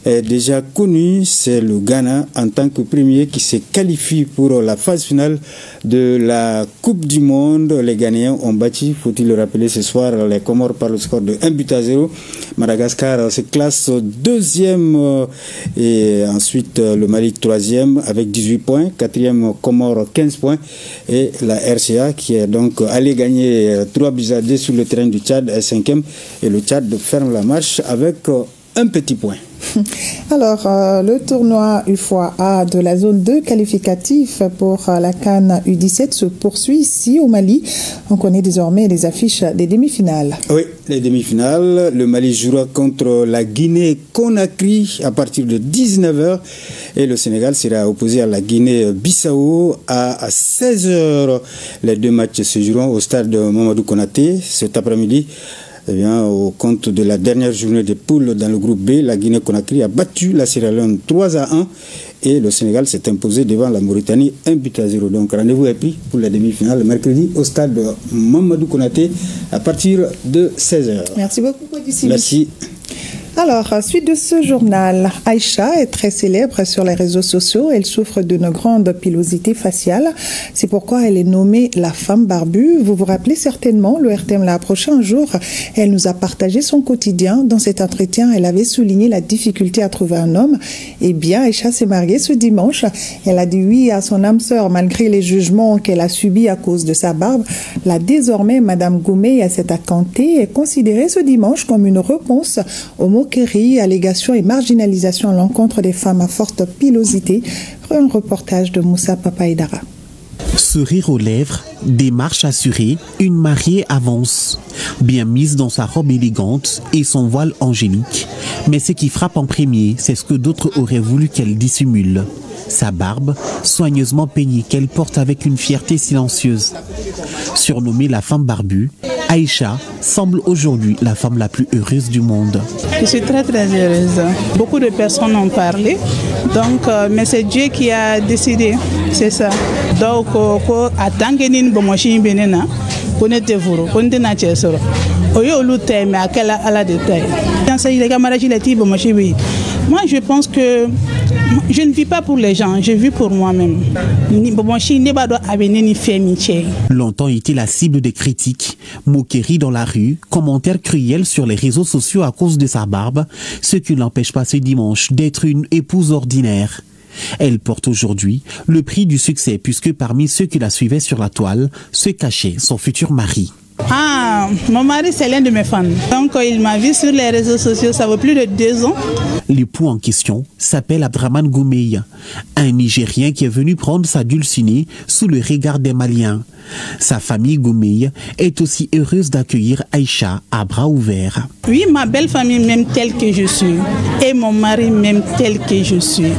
est déjà connu. C'est le Ghana en tant que premier qui se qualifie pour la phase finale de la Coupe du Monde. Les Ghanéens ont battu, faut-il le rappeler, ce soir les Comores par le score de 1-0. Madagascar se classe 2e et ensuite le Mali 3e avec 18 points, 4e Comores 15 points, et la RCA qui est donc allé gagner 3-2 sur le terrain du Tchad est 5e, et le Tchad ferme la marche avec un petit point. Alors, le tournoi UFOA de la zone 2 qualificatif pour la CAN U17 se poursuit ici au Mali. On connaît désormais les affiches des demi-finales. Oui, les demi-finales. Le Mali jouera contre la Guinée-Conakry à partir de 19h et le Sénégal sera opposé à la Guinée-Bissau à 16h. Les deux matchs se joueront au stade de Mamadou Konaté cet après-midi. Eh bien, au compte de la dernière journée des poules dans le groupe B, la Guinée-Conakry a battu la Sierra Leone 3-1 et le Sénégal s'est imposé devant la Mauritanie 1-0. Donc rendez-vous est pris pour la demi-finale mercredi au stade de Mamadou Konaté à partir de 16h. Merci beaucoup, Kodissi. Merci. Alors, suite de ce journal, Aïcha est très célèbre sur les réseaux sociaux. Elle souffre d'une grande pilosité faciale. C'est pourquoi elle est nommée la femme barbue. Vous vous rappelez certainement, le RTM l'a approchée un jour. Elle nous a partagé son quotidien. Dans cet entretien, elle avait souligné la difficulté à trouver un homme. Eh bien, Aïcha s'est mariée ce dimanche. Elle a dit oui à son âme sœur malgré les jugements qu'elle a subis à cause de sa barbe. Là, désormais, Madame Goumé, à cet accanté, est considérée ce dimanche comme une réponse aux moqueries, allégations et marginalisation à l'encontre des femmes à forte pilosité. Un reportage de Moussa Papaïdara. Sourire aux lèvres, démarche assurée, une mariée avance. Bien mise dans sa robe élégante et son voile angélique. Mais ce qui frappe en premier, c'est ce que d'autres auraient voulu qu'elle dissimule. Sa barbe, soigneusement peignée qu'elle porte avec une fierté silencieuse. Surnommée la femme barbue, Aïcha semble aujourd'hui la femme la plus heureuse du monde. Je suis très heureuse. Beaucoup de personnes ont parlé, donc, mais c'est Dieu qui a décidé, c'est ça. Donc, à tant que nous sommes benena, on était vous, on était naturel. Oyo lutte mais à quelle à la détail. Dans ces camarades moi je pense que je ne vis pas pour les gens, je vis pour moi-même. Longtemps été la cible des critiques, moqueries dans la rue, commentaires cruels sur les réseaux sociaux à cause de sa barbe, ce qui ne l'empêche pas ce dimanche d'être une épouse ordinaire. Elle porte aujourd'hui le prix du succès puisque parmi ceux qui la suivaient sur la toile se cachait son futur mari. Ah, mon mari c'est l'un de mes fans. Donc il m'a vu sur les réseaux sociaux, ça vaut plus de 2 ans. L'époux en question s'appelle Abdraman Goumey, un Nigérien qui est venu prendre sa dulcinée sous le regard des Maliens. Sa famille Goumey est aussi heureuse d'accueillir Aïcha à bras ouverts. Oui, ma belle famille m'aime telle que je suis et mon mari m'aime tel que je suis.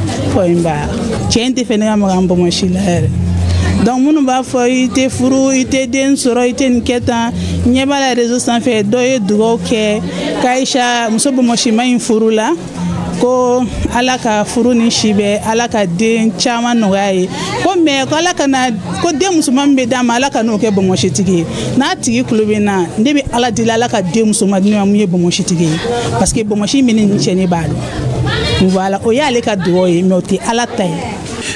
Donc mon ba fo ite furu ite den soro ite nketa nyeba la réseau sans fait doye dugo ke Aïcha muso bomo shima in furu la ko alaka furu ni shibe alaka den chama no gaye ko me ko alaka na ko den musulman be dama alaka no ke bomo shitigi na tigi klubi na ndebi ala dila alaka den musulman ni amuye bomo shitigi parce que bomo shi mini ni cheni balo voilà oya aleka doye me oti ala tay.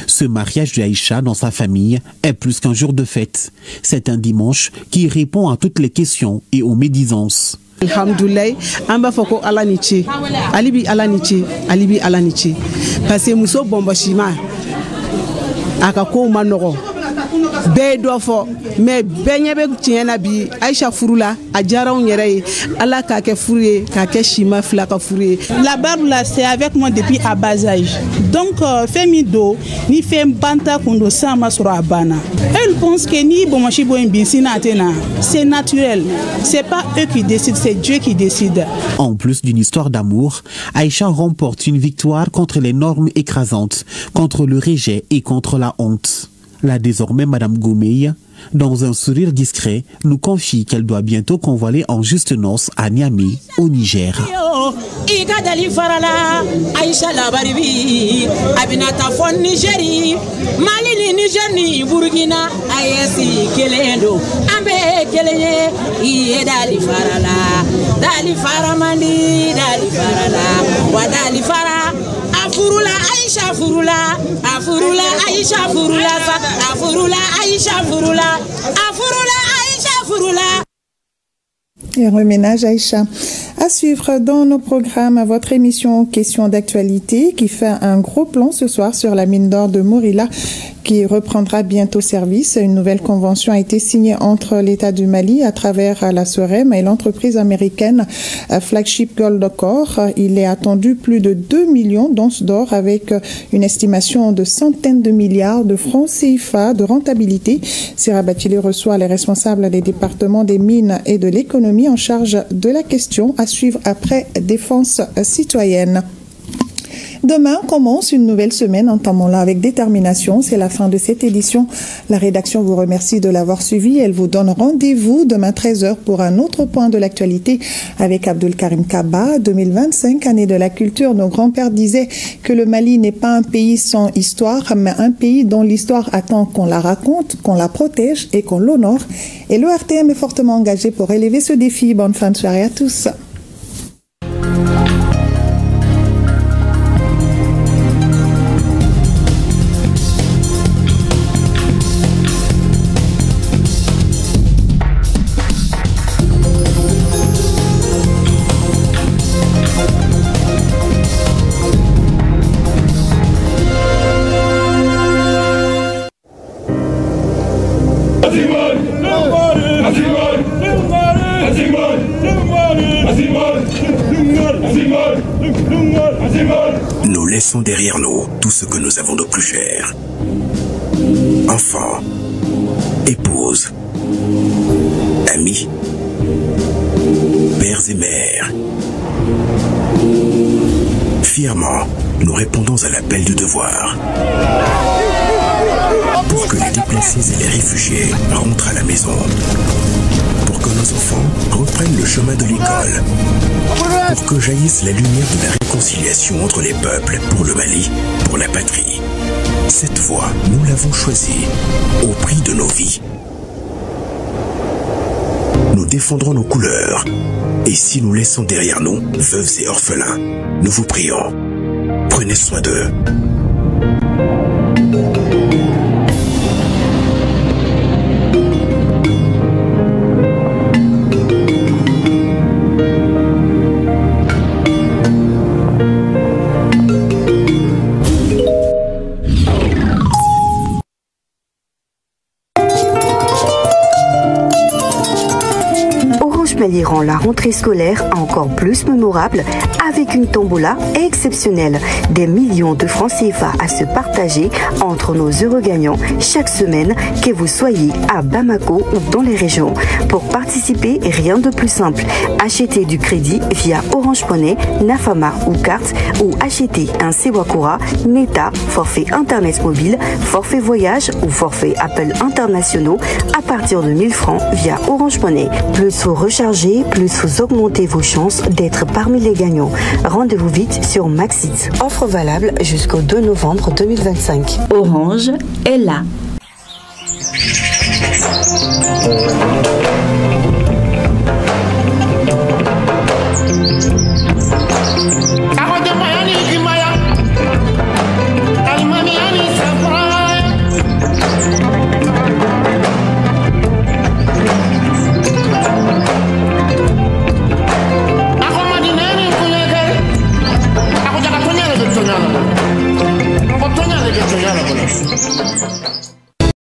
Ce mariage de Aïcha dans sa famille est plus qu'un jour de fête. C'est un dimanche qui répond à toutes les questions et aux médisances. Alhamdoulilah, amba foko alanichi, alibi alanichi, alibi alanichi. Parce que muso bombashima, akako manoro. Bedo fo, mais benyebe tiena bi Aïcha furula, adjara on yere, ala kake furie, kake shima flaka furie. La barbe là c'est avec moi depuis à bas âge. Donc femido ni fem banta kundo sama sur abana. Elle pense que ni bomachi boimbi sinatena, c'est naturel. C'est pas eux qui décident, c'est Dieu qui décide. En plus d'une histoire d'amour, Aïcha remporte une victoire contre les normes écrasantes, contre le rejet et contre la honte. La désormais Madame Goumey, dans un sourire discret, nous confie qu'elle doit bientôt convoler en juste noces à Niamey, au Niger. Afurula Aïcha Furula, Afurula Aïcha Furula, Afurula Aïcha Furula, Afurula Aïcha Furula. Et reménage Aïcha. À suivre dans nos programmes, votre émission Questions d'actualité qui fait un gros plan ce soir sur la mine d'or de Morila qui reprendra bientôt service. Une nouvelle convention a été signée entre l'État du Mali à travers la SOREM et l'entreprise américaine Flagship Gold Core. Il est attendu plus de 2 millions d'onces d'or avec une estimation de centaines de milliards de francs CFA de rentabilité. Sira Batili reçoit les responsables des départements des mines et de l'économie en charge de la question, à suivre après Défense citoyenne. Demain commence une nouvelle semaine, entamons-la avec détermination. C'est la fin de cette édition. La rédaction vous remercie de l'avoir suivi. Elle vous donne rendez-vous demain 13h pour un autre point de l'actualité avec Abdul Karim Kaba. 2025, année de la culture. Nos grands-pères disaient que le Mali n'est pas un pays sans histoire, mais un pays dont l'histoire attend qu'on la raconte, qu'on la protège et qu'on l'honore. Et le RTM est fortement engagé pour élever ce défi. Bonne fin de soirée à tous. Nous laissons derrière nous tout ce que nous avons de plus cher. Enfants, épouses, amis, pères et mères. Fièrement, nous répondons à l'appel du devoir. Pour que les déplacés et les réfugiés rentrent à la maison. Pour que nos enfants reprennent le chemin de l'école. Pour que jaillisse la lumière de la réconciliation entre les peuples, pour le Mali, pour la patrie. Cette voie, nous l'avons choisie, au prix de nos vies. Nous défendrons nos couleurs. Et si nous laissons derrière nous veuves et orphelins, nous vous prions, prenez soin d'eux. Mali rend la rentrée scolaire encore plus mémorable avec une tombola exceptionnelle. Des millions de francs CFA à se partager entre nos heureux gagnants chaque semaine, que vous soyez à Bamako ou dans les régions. Pour participer, rien de plus simple. Achetez du crédit via Orange Money, Nafama ou carte, ou achetez un Sewakura, Neta, forfait internet mobile, forfait voyage ou forfait appels internationaux à partir de 1000 francs via Orange Money. Plus vous rechargez, plus vous augmentez vos chances d'être parmi les gagnants. Rendez-vous vite sur Maxit. Offre valable jusqu'au 2 novembre 2025. Orange est là. Aku tanya lagi ke